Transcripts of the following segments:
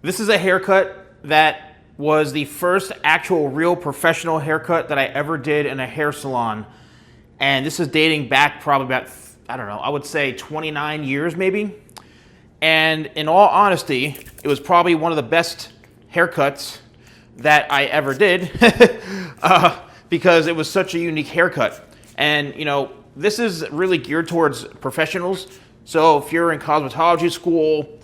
This is a haircut that was the first actual real professional haircut that I ever did in a hair salon. And this is dating back probably about, I don't know, I would say 29 years maybe. And in all honesty, it was probably one of the best haircuts that I ever did because it was such a unique haircut. And you know, this is really geared towards professionals. So if you're in cosmetology school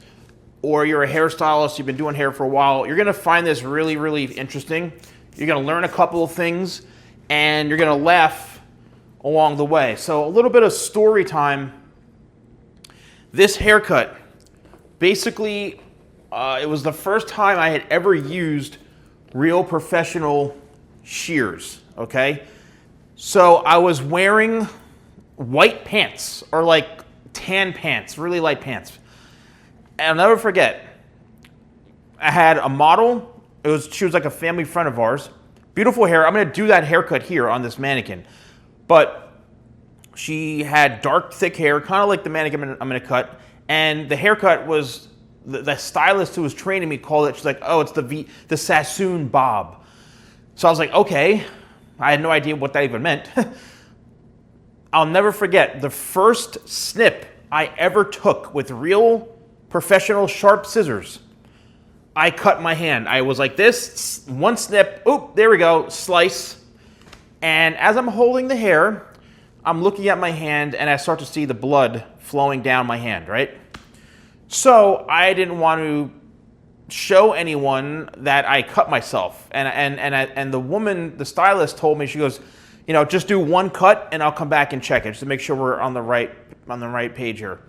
or you're a hairstylist, you've been doing hair for a while, you're gonna find this really, really interesting. You're gonna learn a couple of things and you're gonna laugh along the way. So a little bit of story time. This haircut, basically, it was the first time I had ever used real professional shears, okay? So I was wearing white pants, or like tan pants, really light pants. And I'll never forget, I had a model. She was like a family friend of ours. Beautiful hair. I'm gonna do that haircut here on this mannequin. But she had dark, thick hair, kind of like the mannequin I'm gonna cut. And the haircut was, the stylist who was training me called it, she's like, oh, it's the Sassoon bob. So I was like, okay. I had no idea what that even meant. I'll never forget the first snip I ever took with real professional sharp scissors. I cut my hand. I was like this, one snip, oop, there we go, slice. And as I'm holding the hair, I'm looking at my hand and I start to see the blood flowing down my hand, right? So I didn't want to show anyone that I cut myself. And the woman, the stylist told me, she goes, you know, just do one cut and I'll come back and check it just to make sure we're on the right page here.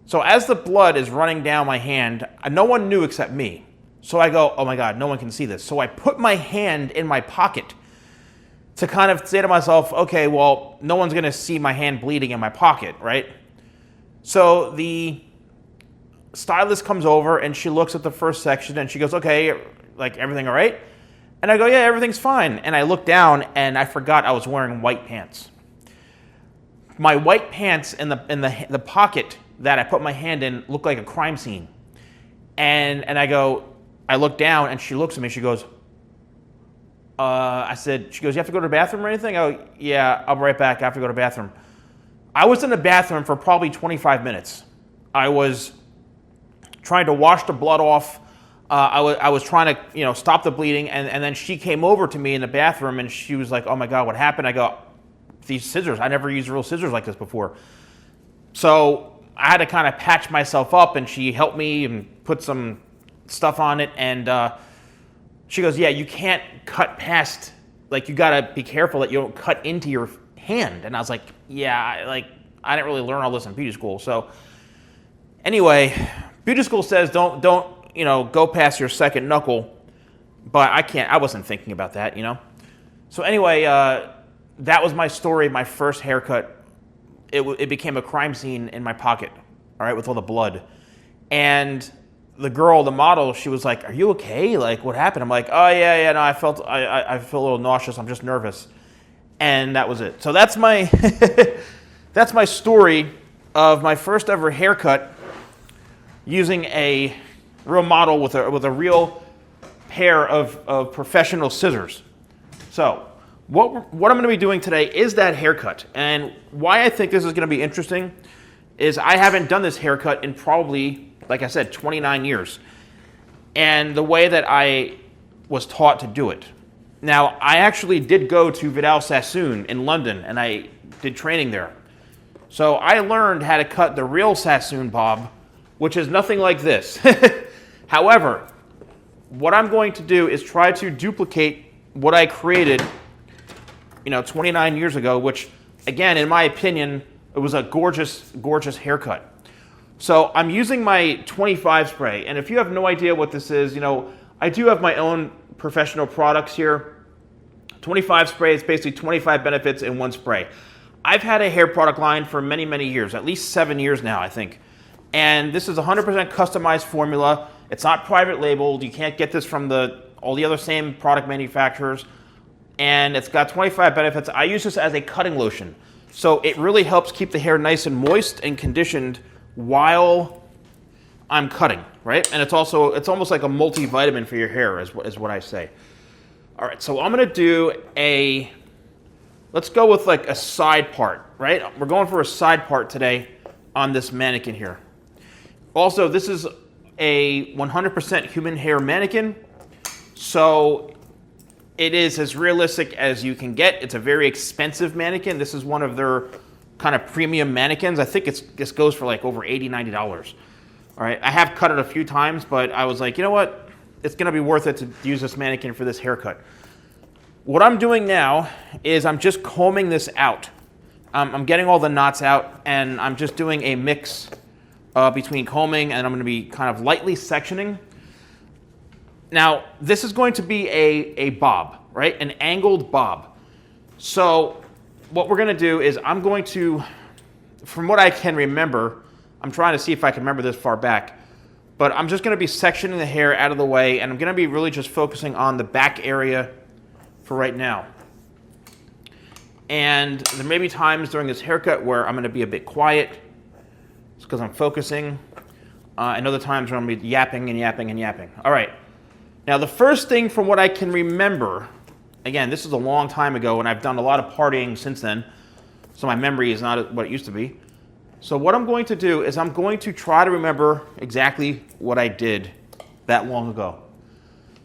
So as the blood is running down my hand, no one knew except me. So I go, oh my God, no one can see this. So I put my hand in my pocket to kind of say to myself, okay, well, no one's gonna see my hand bleeding in my pocket, right? So the stylist comes over and she looks at the first section and she goes, okay, like everything all right? And I go, yeah, everything's fine. And I look down and I forgot I was wearing white pants. My white pants in the pocket that I put my hand in looked like a crime scene. And I look down and she looks at me, she goes, she goes, you have to go to the bathroom or anything? I go, yeah, I'll be right back, I have to go to the bathroom. I was in the bathroom for probably 25 minutes. I was trying to wash the blood off. I was trying to, you know, stop the bleeding, and then she came over to me in the bathroom and she was like, oh my God, what happened? I go, these scissors, I never used real scissors like this before. So I had to kind of patch myself up and she helped me and put some stuff on it, and she goes, yeah, you can't cut past, like you gotta be careful that you don't cut into your hand. And I was like, yeah, I didn't really learn all this in beauty school. So anyway, beauty school says don't you know, go past your second knuckle, but I wasn't thinking about that, you know. So anyway, that was my story, my first haircut. It became a crime scene in my pocket, all right, with all the blood. And the girl, the model, she was like, are you okay? Like, what happened? I'm like, oh yeah, no, I feel a little nauseous, I'm just nervous. And that was it. So that's my that's my story of my first ever haircut using a real model with a real pair of professional scissors. So what I'm going to be doing today is that haircut. And why I think this is going to be interesting is I haven't done this haircut in probably, like I said, 29 years. And the way that I was taught to do it. Now, I actually did go to Vidal Sassoon in London, and I did training there. So I learned how to cut the real Sassoon bob, which is nothing like this. However, what I'm going to do is try to duplicate what I created, you know, 29 years ago, which, again, in my opinion, it was a gorgeous, gorgeous haircut. So I'm using my 25 spray, and if you have no idea what this is, you know, I do have my own professional products here. 25 spray is basically 25 benefits in one spray. I've had a hair product line for many, many years, at least 7 years now, I think. And this is a 100% customized formula. It's not private labeled. You can't get this from all the other same product manufacturers. And it's got 25 benefits. I use this as a cutting lotion. So it really helps keep the hair nice and moist and conditioned while I'm cutting, right? And it's almost like a multivitamin for your hair is what I say. All right, so I'm gonna do let's go with like a side part, right? We're going for a side part today on this mannequin here. Also, this is a 100% human hair mannequin, so it is as realistic as you can get. It's a very expensive mannequin. This is one of their kind of premium mannequins. I think this goes for like over $80, $90. All right, I have cut it a few times, but I was like, you know what? It's gonna be worth it to use this mannequin for this haircut. What I'm doing now is I'm just combing this out. I'm getting all the knots out, and I'm just doing a mix between combing, and I'm gonna be kind of lightly sectioning. Now, this is going to be a bob, right? An angled bob. So what we're gonna do is I'm going to, from what I can remember, I'm trying to see if I can remember this far back, but I'm just gonna be sectioning the hair out of the way, and I'm gonna be really just focusing on the back area for right now. And there may be times during this haircut where I'm gonna be a bit quiet, it's because I'm focusing, and other times where I'm gonna be yapping and yapping and yapping. All right, now the first thing from what I can remember, again, this is a long time ago, and I've done a lot of partying since then, so my memory is not what it used to be. So what I'm going to do is I'm going to try to remember exactly what I did that long ago.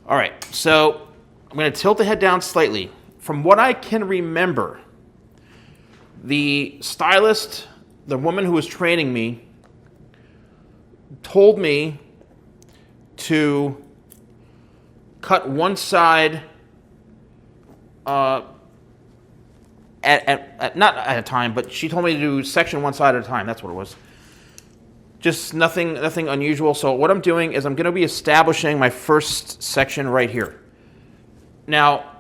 All right, so I'm going to tilt the head down slightly. From what I can remember, the stylist, the woman who was training me, told me to cut one side not at a time, but she told me to do section one side at a time. That's what it was. Just nothing unusual. So what I'm doing is I'm going to be establishing my first section right here. Now,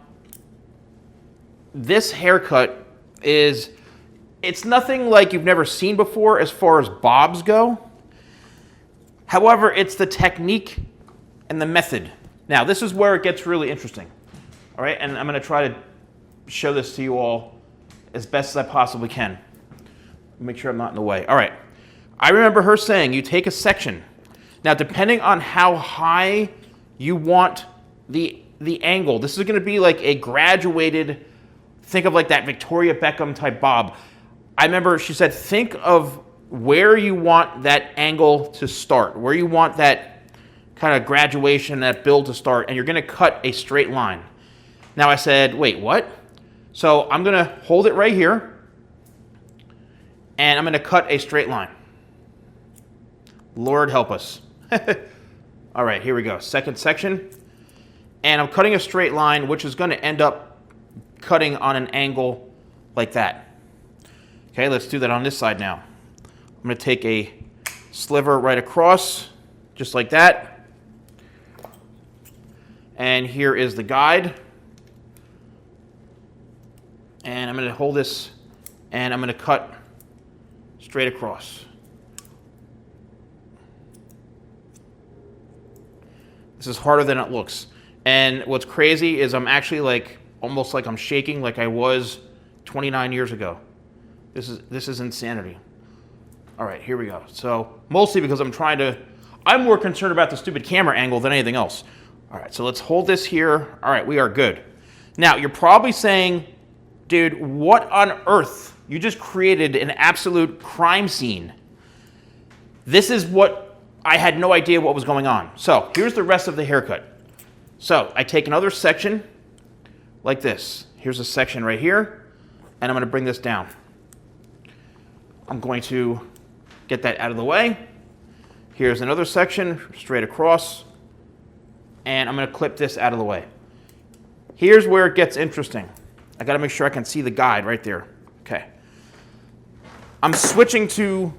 this haircut it's nothing like you've never seen before as far as bobs go. However, it's the technique and the method. Now, this is where it gets really interesting. All right, and I'm going to try to show this to you all as best as I possibly can. Make sure I'm not in the way. All right. I remember her saying you take a section. Now, depending on how high you want the angle, this is going to be like a graduated, think of like that Victoria Beckham type bob. I remember she said, think of where you want that angle to start, where you want that kind of graduation, that build to start, and you're going to cut a straight line. Now I said, wait, what? So I'm going to hold it right here, and I'm going to cut a straight line. Lord help us. All right, here we go. Second section. And I'm cutting a straight line, which is going to end up cutting on an angle like that. Okay, let's do that on this side now. I'm going to take a sliver right across, just like that. And here is the guide. And I'm going to hold this, and I'm going to cut straight across. This is harder than it looks. And what's crazy is I'm actually like, almost like I'm shaking like I was 29 years ago. This is insanity. All right, here we go. So mostly because I'm more concerned about the stupid camera angle than anything else. All right, so let's hold this here. All right, we are good. Now, you're probably saying, dude, what on earth? You just created an absolute crime scene. This is what I had no idea what was going on. So here's the rest of the haircut. So I take another section like this. Here's a section right here, and I'm going to bring this down. I'm going to get that out of the way. Here's another section straight across, and I'm going to clip this out of the way. Here's where it gets interesting. I got to make sure I can see the guide right there. Okay. I'm switching to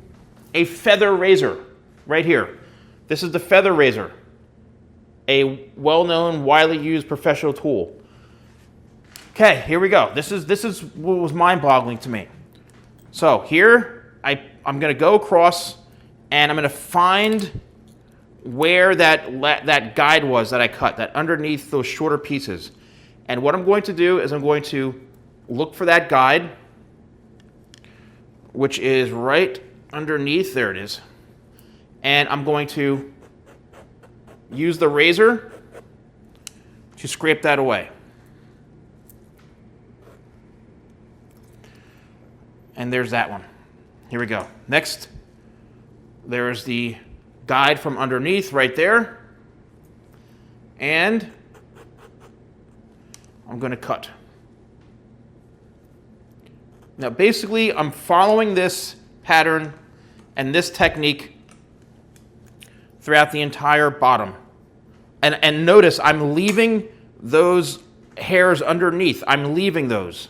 a feather razor right here. This is the feather razor, a well-known, widely used professional tool. Okay, here we go. This is what was mind-boggling to me. So here, I'm going to go across, and I'm going to find where that guide was that I cut, that underneath those shorter pieces. And what I'm going to do is I'm going to look for that guide, which is right underneath. There it is. And I'm going to use the razor to scrape that away. And there's that one. Here we go. Next, there's the guide from underneath right there. And I'm going to cut. Now basically I'm following this pattern and this technique throughout the entire bottom. And notice I'm leaving those hairs underneath. I'm leaving those.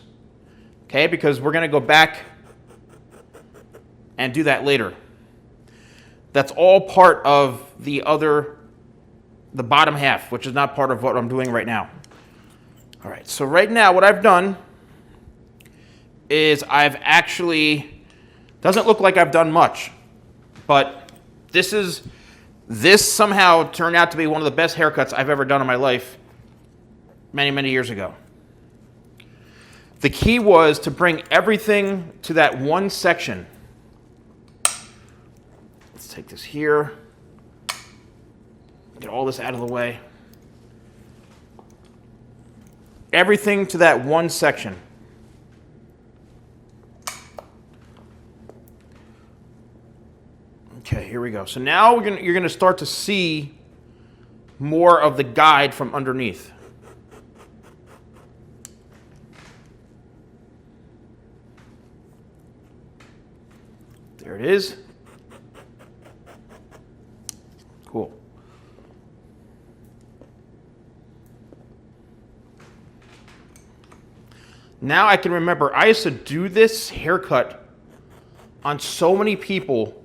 Okay, because we're going to go back and do that later. That's all part of the bottom half, which is not part of what I'm doing right now. All right, so right now what I've done is I've actually, doesn't look like I've done much, but this somehow turned out to be one of the best haircuts I've ever done in my life many, many years ago. The key was to bring everything to that one section. Let's take this here, get all this out of the way. Everything to that one section. Okay, here we go. So now you're going to start to see more of the guide from underneath. There it is. Cool. Now I can remember I used to do this haircut on so many people,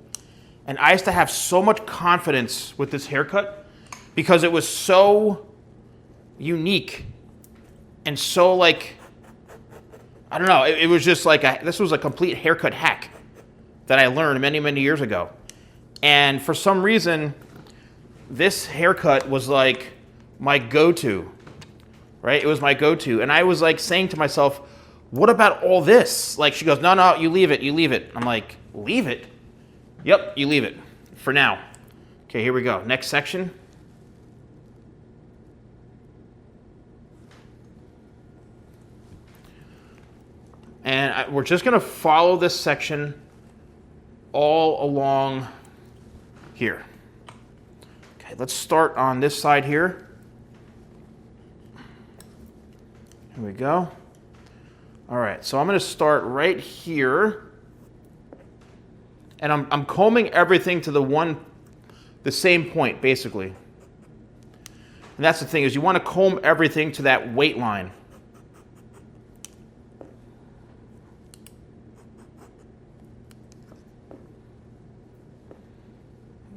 and I used to have so much confidence with this haircut because it was so unique and so like, I don't know, it was just like, this was a complete haircut hack that I learned many, many years ago. And for some reason, this haircut was like my go-to, right? It was my go-to. And I was like saying to myself, what about all this? Like she goes, no, you leave it, you leave it. I'm like, leave it? Yep, you leave it for now. Okay, here we go. Next section. And we're just gonna follow this section all along here. Okay, let's start on this side here. Here we go. All right, so I'm going to start right here, and I'm combing everything to the same point, basically. And that's the thing, is you want to comb everything to that weight line.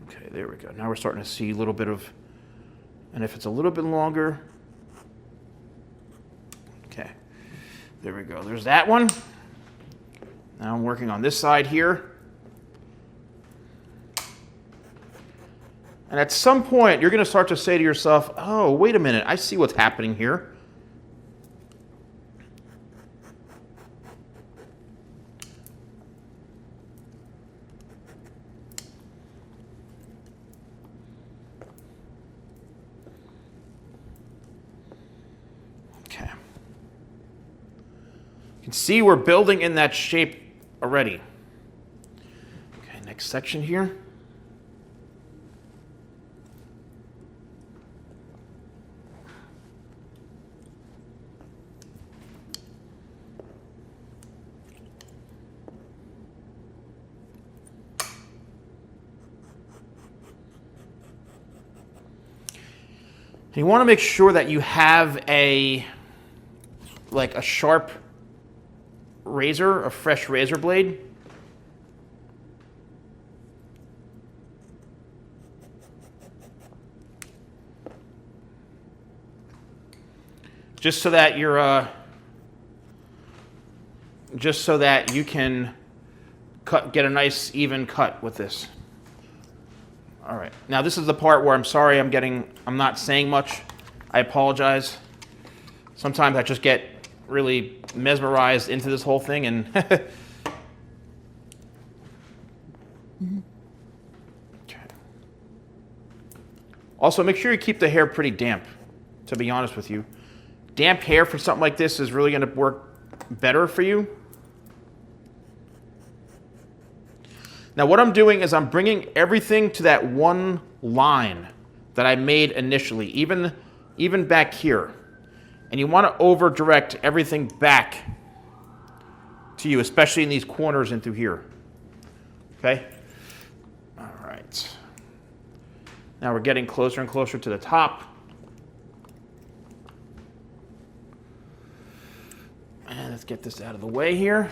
Okay, there we go. Now we're starting to see a little bit of, and if it's a little bit longer, okay. There we go. There's that one. Now I'm working on this side here. And at some point, you're going to start to say to yourself, oh, wait a minute. I see what's happening here. You can see we're building in that shape already. Okay, next section here. You want to make sure that you have a sharp razor, a fresh razor blade. Just so that you can get a nice even cut with this. All right. Now this is the part where I'm sorry I'm not saying much. I apologize. Sometimes I just get really mesmerized into this whole thing and okay. Also, make sure you keep the hair pretty damp, to be honest with you. Damp hair for something like this is really going to work better for you. Now what I'm doing is I'm bringing everything to that one line that I made initially, even back here. And you want to over direct everything back to you, especially in these corners and through here. Okay? All right. Now we're getting closer and closer to the top. And let's get this out of the way here.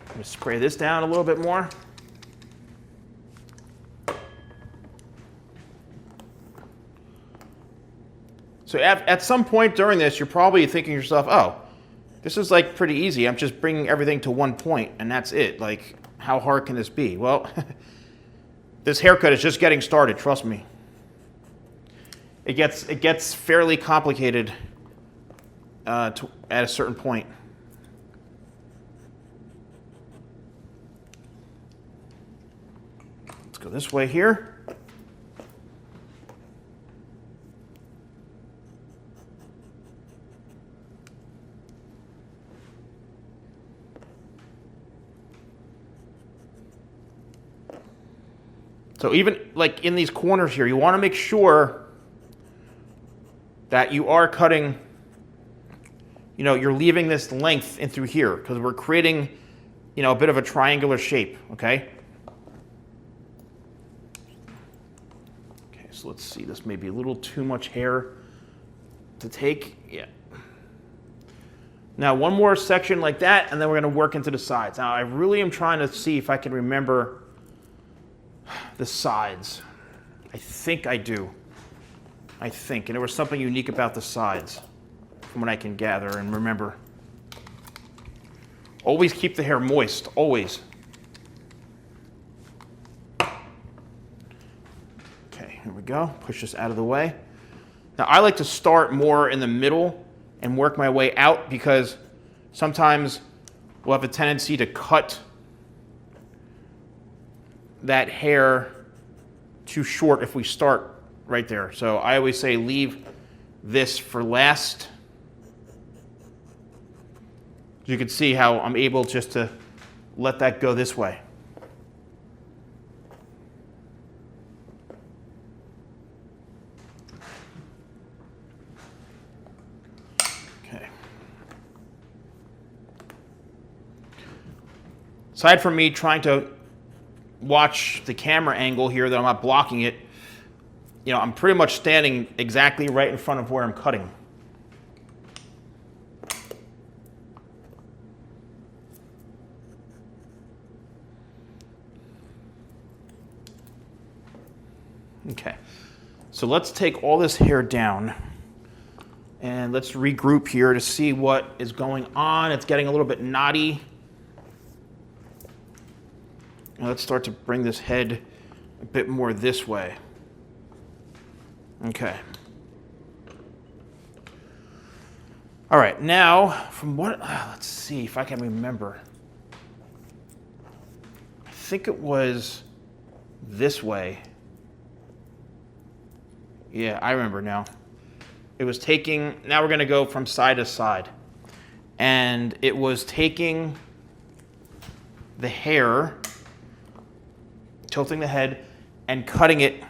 I'm going to spray this down a little bit more. So at some point during this, you're probably thinking to yourself, oh, this is like pretty easy. I'm just bringing everything to one point and that's it. Like, how hard can this be? Well, this haircut is just getting started, trust me. It gets fairly complicated at a certain point. Let's go this way here. So even like in these corners here, you want to make sure that you are cutting, you know, you're leaving this length in through here because we're creating, you know, a bit of a triangular shape, okay? Okay, so let's see, this may be a little too much hair to take, yeah. Now one more section like that, and then we're gonna work into the sides. Now I really am trying to see if I can remember the sides. I think I do. I think, and there was something unique about the sides from what I can gather and remember. Always keep the hair moist, always. Okay, here we go. Push this out of the way. Now I like to start more in the middle and work my way out because sometimes we'll have a tendency to cut that hair too short if we start right there. So I always say leave this for last. You can see how I'm able just to let that go this way. Okay. Aside from me trying to watch the camera angle here that I'm not blocking it, you know, I'm pretty much standing exactly right in front of where I'm cutting. Okay, so let's take all this hair down and let's regroup here to see what is going on. It's getting a little bit knotty. Now let's start to bring this head a bit more this way. Okay. All right, now from what, let's see if I can remember. I think it was this way. Yeah, I remember now. It was taking, now we're gonna go from side to side. And it was taking the hair, tilting the head, and cutting it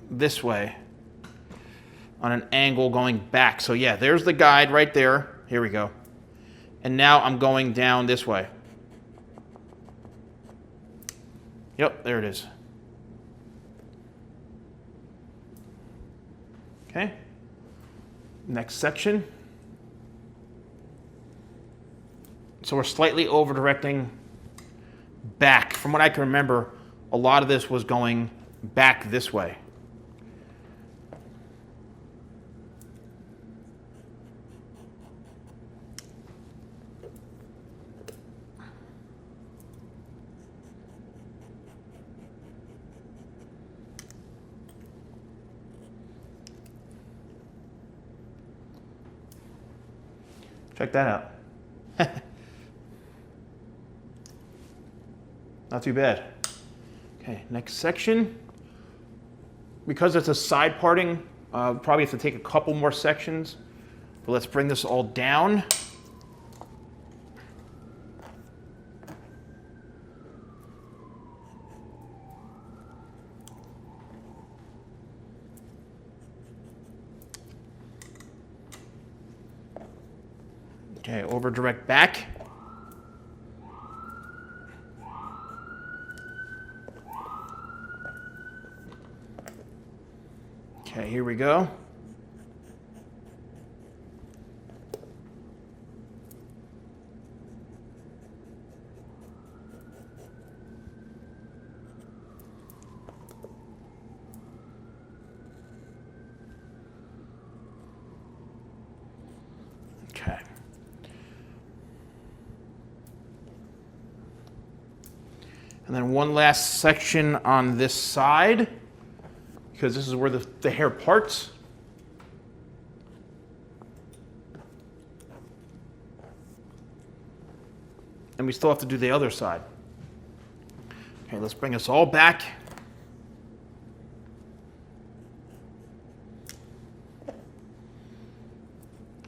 this way on an angle going back. So yeah, there's the guide right there. Here we go. And now I'm going down this way. Yep, there it is. Okay. Next section. So we're slightly over directing back. From what I can remember, a lot of this was going back this way. Check that out. not too bad. Okay, next section. Because it's a side parting, probably have to take a couple more sections. But let's bring this all down. Okay, over direct back. Okay, here we go. Okay. And then one last section on this side, because this is where the hair parts. And we still have to do the other side. Okay, let's bring this all back.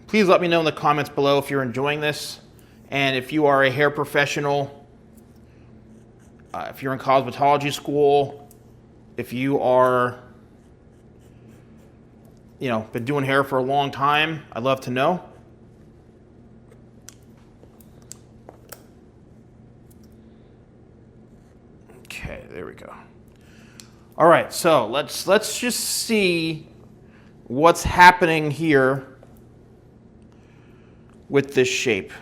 Please let me know in the comments below if you're enjoying this, and if you are a hair professional, if you're in cosmetology school, if you are, been doing hair for a long time, I'd love to know. Okay, there we go. All right, so let's just see what's happening here with this shape.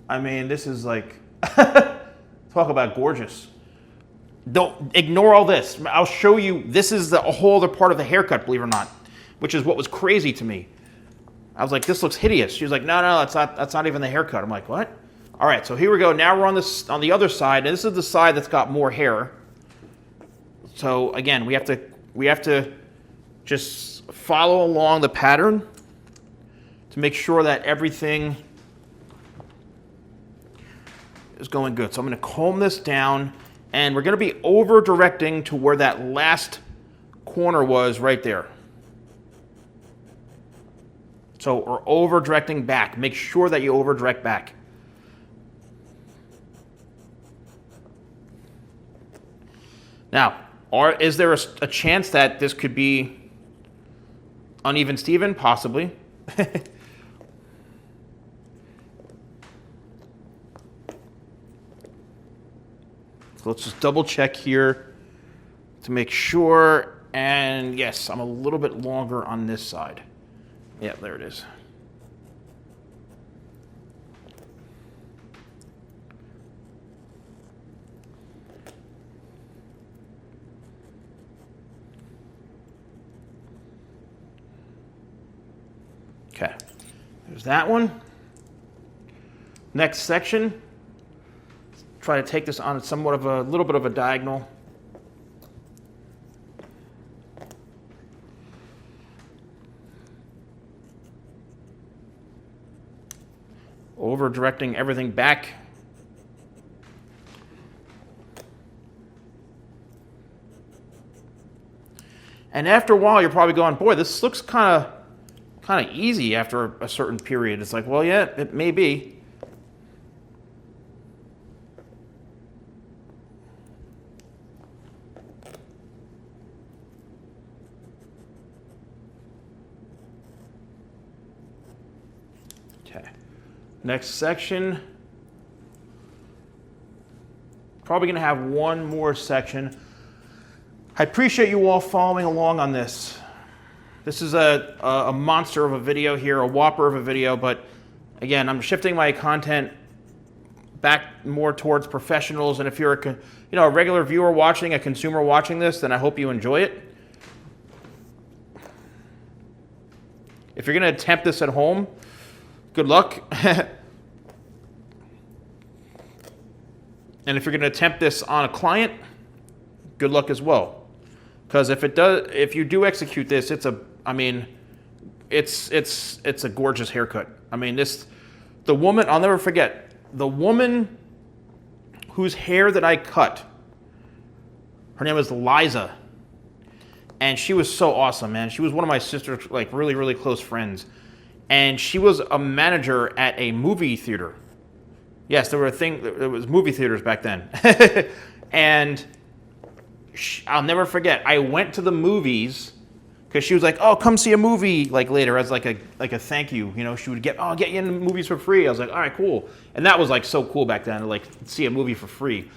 I mean, this is like, talk about gorgeous. Don't ignore all this. I'll show you, this is a whole other part of the haircut, believe it or not, which is what was crazy to me. I was like, this looks hideous. She was like, no, that's not even the haircut. I'm like, what? All right, so here we go. Now we're on the other side, and this is the side that's got more hair. So again, we have to just follow along the pattern to make sure that everything is going good. So I'm going to comb this down, and we're going to be over directing to where that last corner was right there. So we're over directing back. Make sure that you over direct back. Now, is there a chance that this could be uneven Steven? Possibly. So let's just double check here to make sure. And yes, I'm a little bit longer on this side. Yeah, there it is. Okay, there's that one. Next section. Try to take this on somewhat of a little bit of a diagonal. Over directing everything back. And after a while, you're probably going, boy, this looks kind of easy after a certain period. It's like, well, yeah, it may be. Okay. Next section. Probably going to have one more section. I appreciate you all following along on this. This is a monster of a video here, a whopper of a video, but again, I'm shifting my content back more towards professionals, and if you're a regular viewer watching, a consumer watching this, then I hope you enjoy it. If you're going to attempt this at home, good luck. And if you're going to attempt this on a client, good luck as well. Because if you do execute this, it's a gorgeous haircut. I mean, the woman, I'll never forget, the woman whose hair that I cut, her name was Liza. And she was so awesome, man. She was one of my sister's, like, really, really close friends. And she was a manager at a movie theater. Yes, there was movie theaters back then. And I'll never forget, I went to the movies because she was like, oh, come see a movie, like, later as like a thank you. You know, she would I'll get you in the movies for free. I was like, all right, cool. And that was, like, so cool back then to, like, see a movie for free.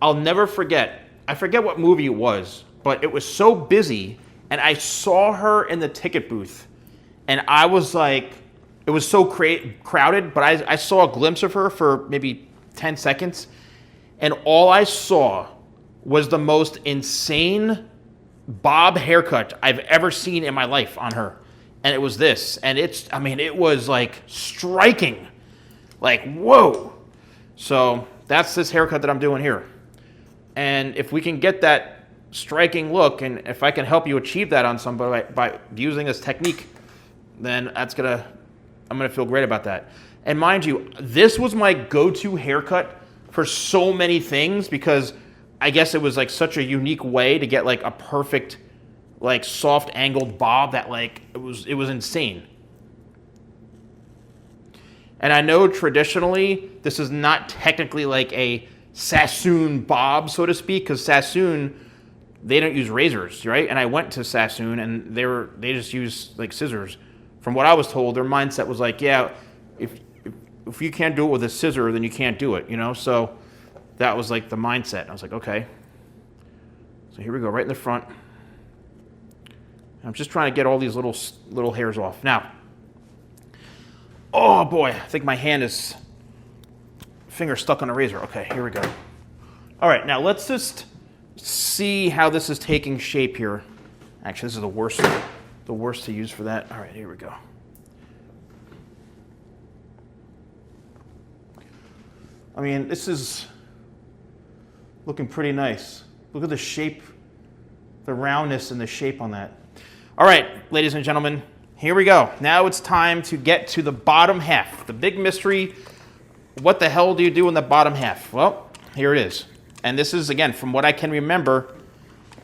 I'll never forget, I forget what movie it was, but it was so busy, and I saw her in the ticket booth, and I was like, it was so crowded, but I saw a glimpse of her for maybe 10 seconds, and all I saw was the most insane bob haircut I've ever seen in my life on her. And it was this, and it was like striking, like, whoa. So that's this haircut that I'm doing here. And if we can get that striking look, and if I can help you achieve that on somebody by using this technique, then I'm gonna feel great about that. And mind you, this was my go-to haircut for so many things because I guess it was like such a unique way to get like a perfect, like, soft angled bob that, like, it was insane. And I know traditionally this is not technically like a Sassoon bob, so to speak, because Sassoon, they don't use razors, right? And I went to Sassoon, and they just use, like, scissors. From what I was told, their mindset was like, yeah, if you can't do it with a scissor, then you can't do it, you know? So that was, like, the mindset. And I was like, okay. So here we go, right in the front. I'm just trying to get all these little hairs off. Now, oh boy, I think my finger stuck on a razor. Okay, here we go. All right, now let's just see how this is taking shape here. Actually, this is the worst to use for that. All right, here we go. I mean, this is looking pretty nice. Look at the shape, the roundness and the shape on that. All right, ladies and gentlemen, here we go. Now it's time to get to the bottom half. The big mystery, what the hell do you do in the bottom half? Well, here it is. And this is, again, from what I can remember,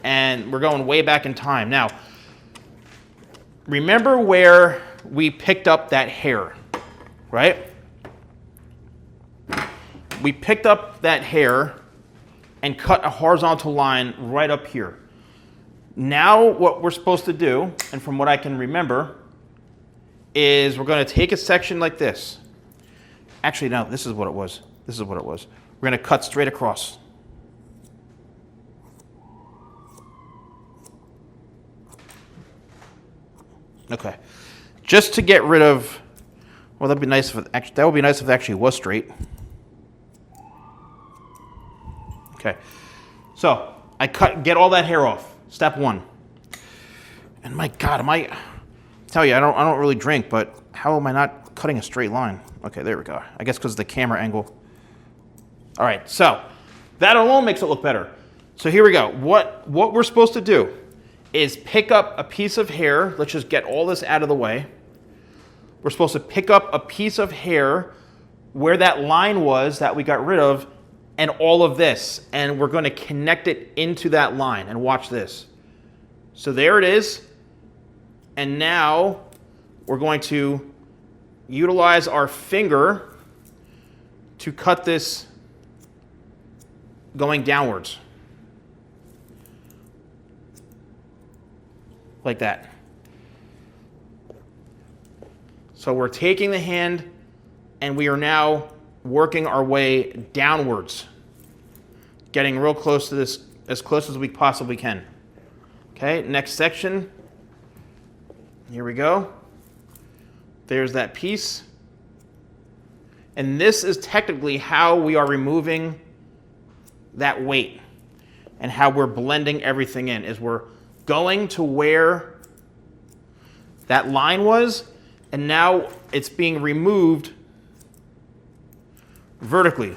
and we're going way back in time. Now, remember where we picked up that hair, right? We picked up that hair and cut a horizontal line right up here. Now what we're supposed to do, and from what I can remember, is we're going to take a section like this. Actually, no, this is what it was. This is what it was. We're going to cut straight across. Okay. Just to get rid of, well, that'd be nice if that would be nice if it actually was straight. Okay. So I get all that hair off. Step one. And my God, I tell you, I don't really drink, but how am I not cutting a straight line? Okay, there we go. I guess because of the camera angle. All right, so that alone makes it look better. So here we go. What we're supposed to do is pick up a piece of hair. Let's just get all this out of the way. We're supposed to pick up a piece of hair where that line was that we got rid of, and all of this, and we're going to connect it into that line, and watch this. So there it is, and now we're going to utilize our finger to cut this going downwards. Like that. So we're taking the hand, and we are now working our way downwards, getting real close to this, as close as we possibly can. Okay, next section. Here we go. There's that piece. And this is technically how we are removing that weight and how we're blending everything in, is we're going to where that line was, and now it's being removed vertically.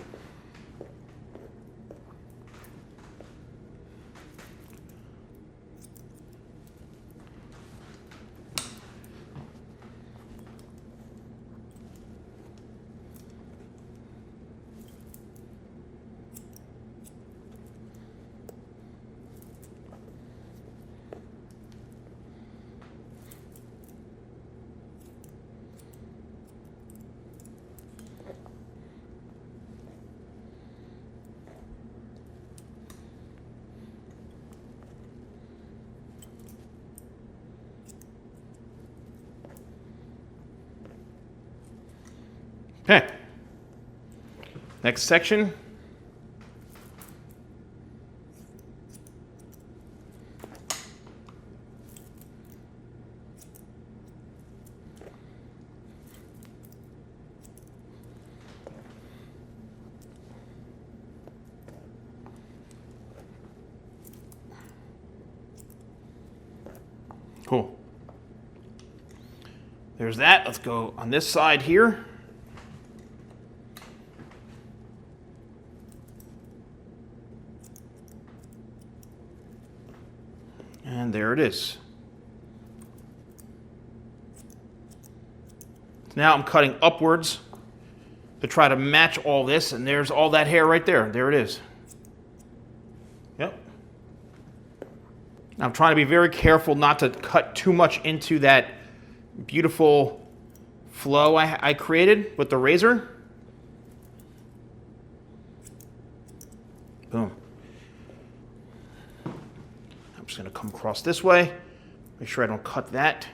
Next section. Cool. There's that. Let's go on this side here. And there it is. Now I'm cutting upwards to try to match all this, and there's all that hair right there. There it is. Yep. I'm trying to be very careful not to cut too much into that beautiful flow I created with the razor. Boom. I'm just going to come across this way. Make sure I don't cut that.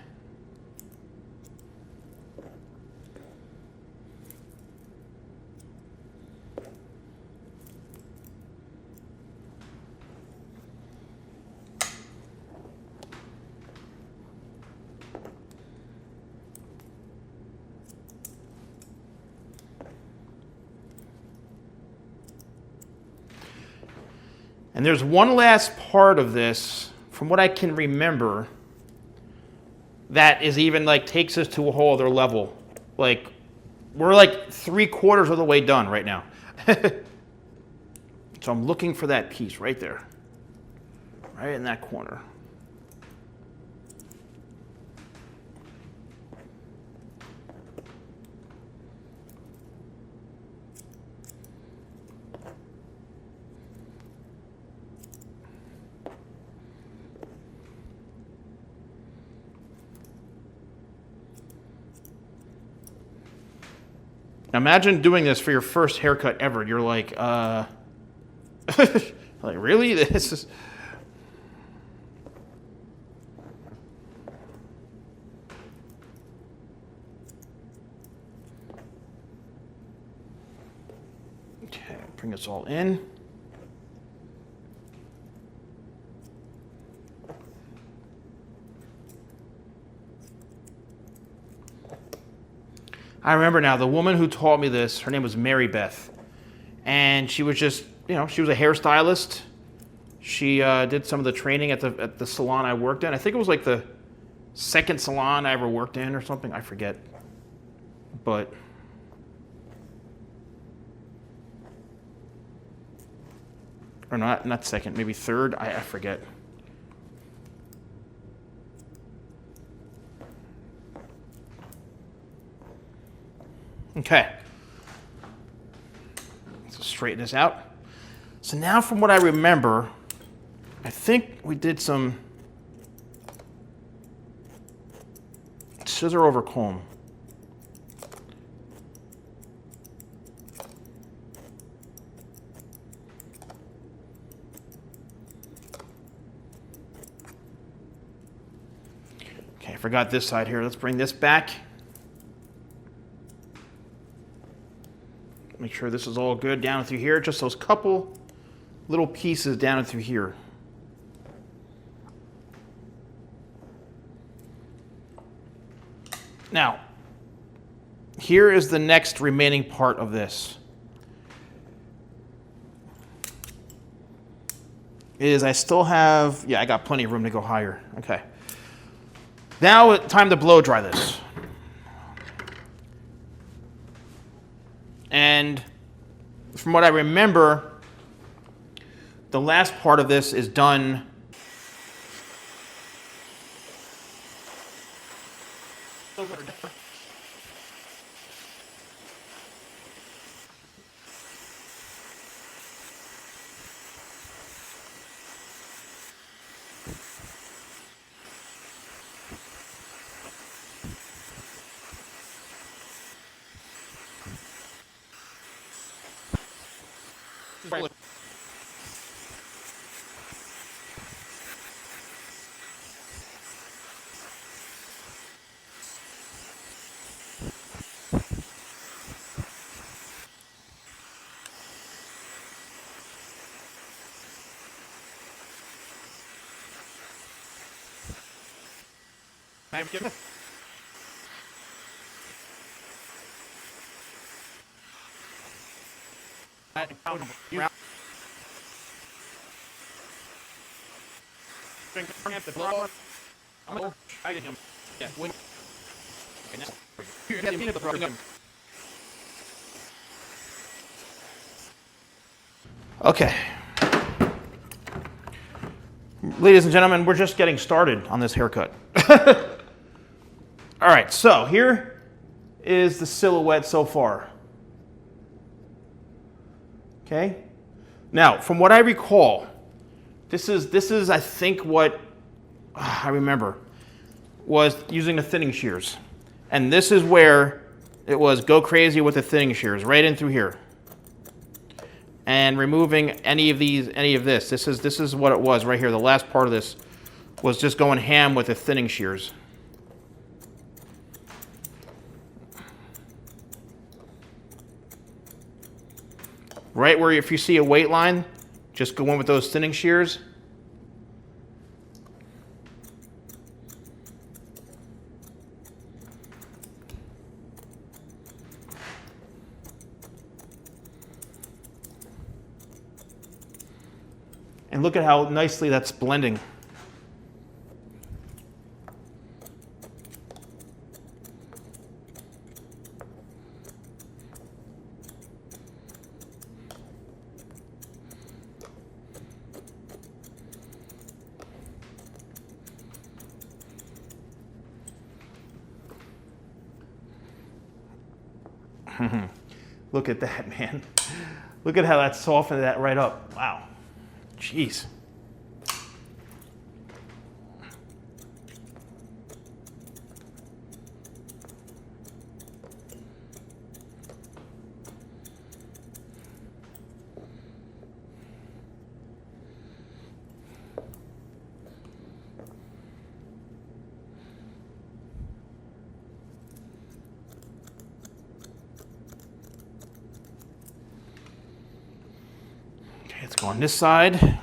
And there's one last part of this, from what I can remember, that is even like takes us to a whole other level. Like, we're like 3/4 of the way done right now. So I'm looking for that piece right there, right in that corner. Now imagine doing this for your first haircut ever. You're like, like, really? This is... Okay, bring this all in. I remember now, the woman who taught me this, her name was Mary Beth. And she was just, you know, she was a hairstylist. She did some of the training at the salon I worked in. I think it was like the second salon I ever worked in or something. I forget. But or not second, maybe third. I forget. Okay, so straighten this out. So now from what I remember, I think we did some scissor over comb. Okay, I forgot this side here. Let's bring this back. Make sure this is all good down through here. Just those couple little pieces down through here. Now, here is the next remaining part of this. I still have, yeah, I got plenty of room to go higher. Okay. Now it's time to blow dry this. And from what I remember, the last part of this is done Okay. Ladies and gentlemen, we're just getting started on this haircut. All right, so here is the silhouette so far. Okay. Now, from what I recall, this is I think what I remember was using the thinning shears, and this is where it was go crazy with the thinning shears right in through here, and removing any of this. This is what it was right here. The last part of this was just going ham with the thinning shears. Right where if you see a weight line, just go in with those thinning shears. And look at how nicely that's blending. Look at that, man. Look at how that softened that right up. Wow. Jeez. Let's go on this side.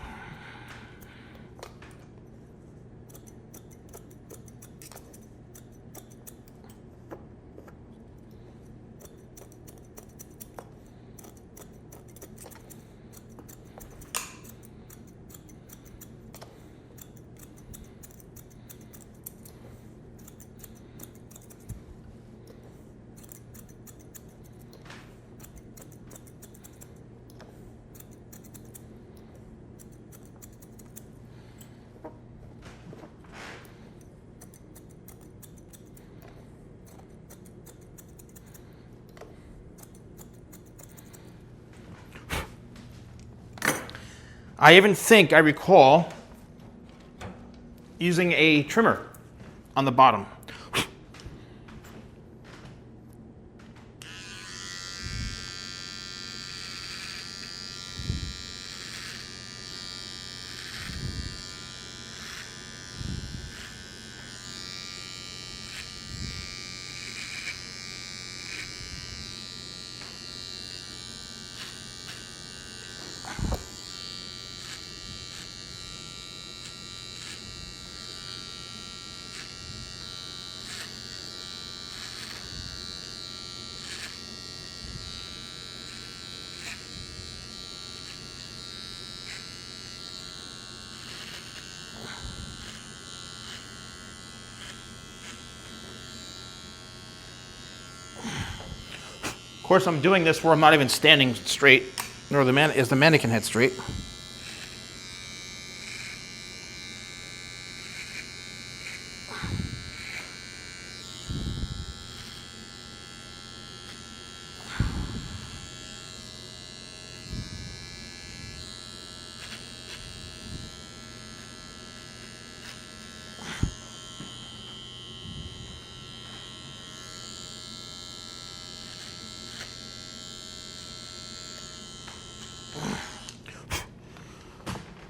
I even think I recall using a trimmer on the bottom. Of course, I'm doing this where I'm not even standing straight, nor is the mannequin head straight.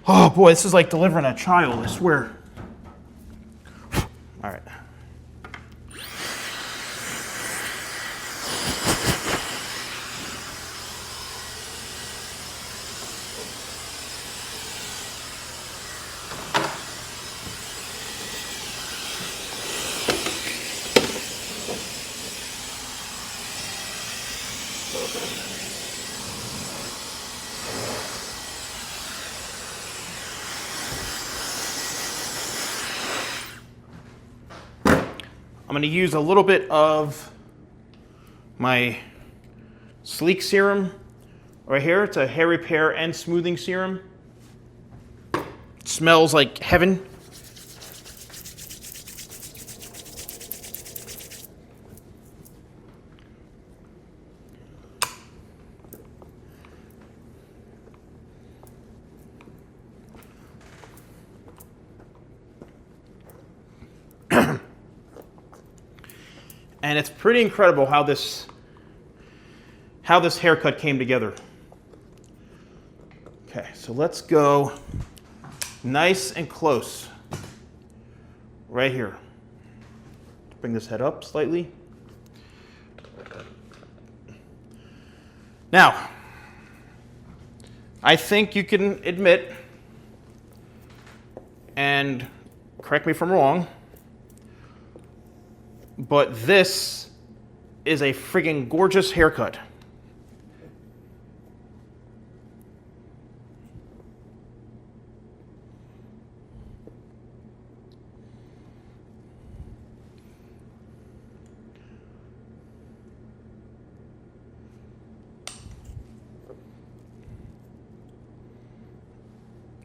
Oh boy, this is like delivering a child, I swear. All right. I'm going to use a little bit of my Sleek serum right here. It's a hair repair and smoothing serum. It smells like heaven. And it's pretty incredible how this haircut came together. Okay, so let's go nice and close right here. Bring this head up slightly. Now, I think you can admit, and correct me if I'm wrong, but this is a friggin' gorgeous haircut.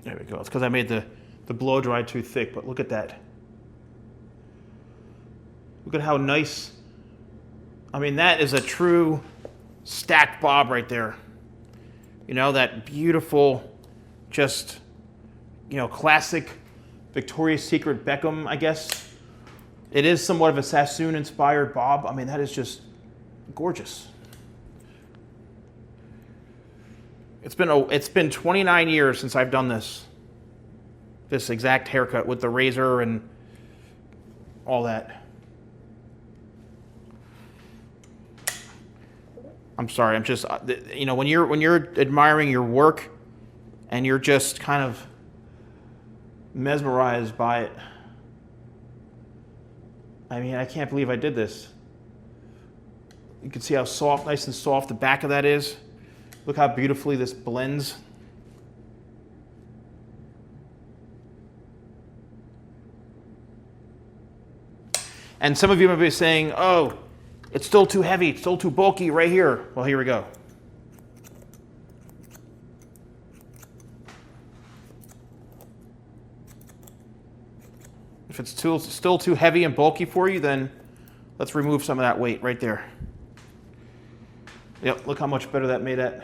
There we go. It's because I made the blow dry too thick, but look at that. Look at how nice. I mean, that is a true stacked bob right there. You know, that beautiful, just, you know, classic Victoria's Secret Beckham, I guess. It is somewhat of a Sassoon-inspired bob. I mean, that is just gorgeous. It's been 29 years since I've done this exact haircut with the razor and all that. I'm sorry, I'm just, you know, when you're admiring your work and you're just kind of mesmerized by it. I mean, I can't believe I did this. You can see how soft, nice and soft the back of that is. Look how beautifully this blends. And some of you might be saying, oh, it's still too heavy, it's still too bulky right here. Well, here we go. If it's still too heavy and bulky for you, then let's remove some of that weight right there. Yep, look how much better that made that.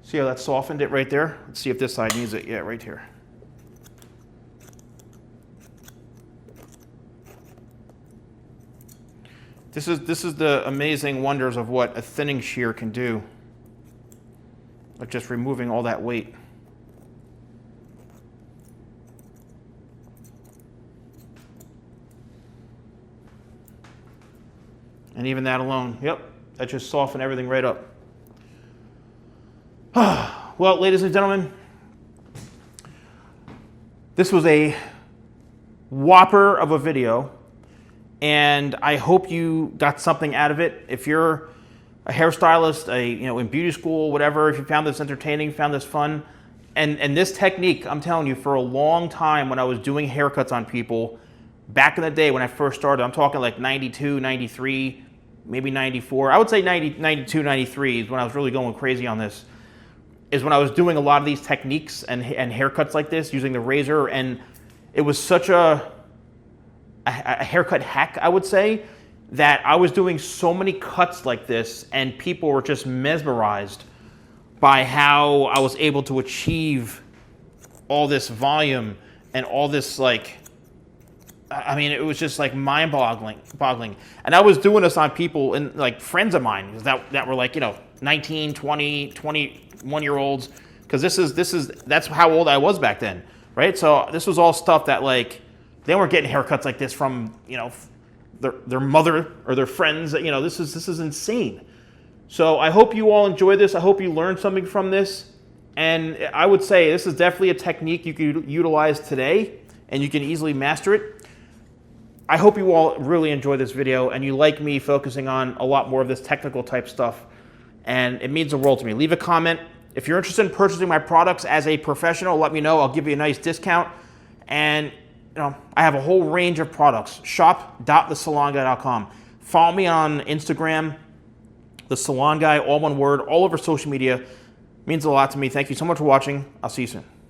See how that softened it right there? Let's see if this side needs it. Yeah, right here. This is the amazing wonders of what a thinning shear can do. Like just removing all that weight. And even that alone, yep, that just softened everything right up. Well, ladies and gentlemen, this was a whopper of a video, and I hope you got something out of it. If you're a hairstylist, in beauty school, whatever, if you found this entertaining, found this fun, and this technique, I'm telling you, for a long time when I was doing haircuts on people, back in the day when I first started, I'm talking like 92, 93, maybe 94. I would say 90, 92, 93 is when I was really going crazy on this, is when I was doing a lot of these techniques and haircuts like this using the razor, and it was such a haircut hack, I would say, that I was doing so many cuts like this and people were just mesmerized by how I was able to achieve all this volume and all this, like, I mean, it was just like mind-boggling. And I was doing this on people, and like friends of mine that were like, 19, 20, 21-year-olds, because that's how old I was back then, right? So this was all stuff that, like, they weren't getting haircuts like this from, their mother or their friends. This is insane. So I hope you all enjoy this. I hope you learned something from this. And I would say this is definitely a technique you could utilize today, and you can easily master it. I hope you all really enjoy this video and you like me focusing on a lot more of this technical type stuff. and it means the world to me. Leave a comment. If you're interested in purchasing my products as a professional, let me know. I'll give you a nice discount. And I have a whole range of products. Shop.thesalonguy.com. Follow me on Instagram, The Salon Guy, all one word, all over social media. It means a lot to me. Thank you so much for watching. I'll see you soon.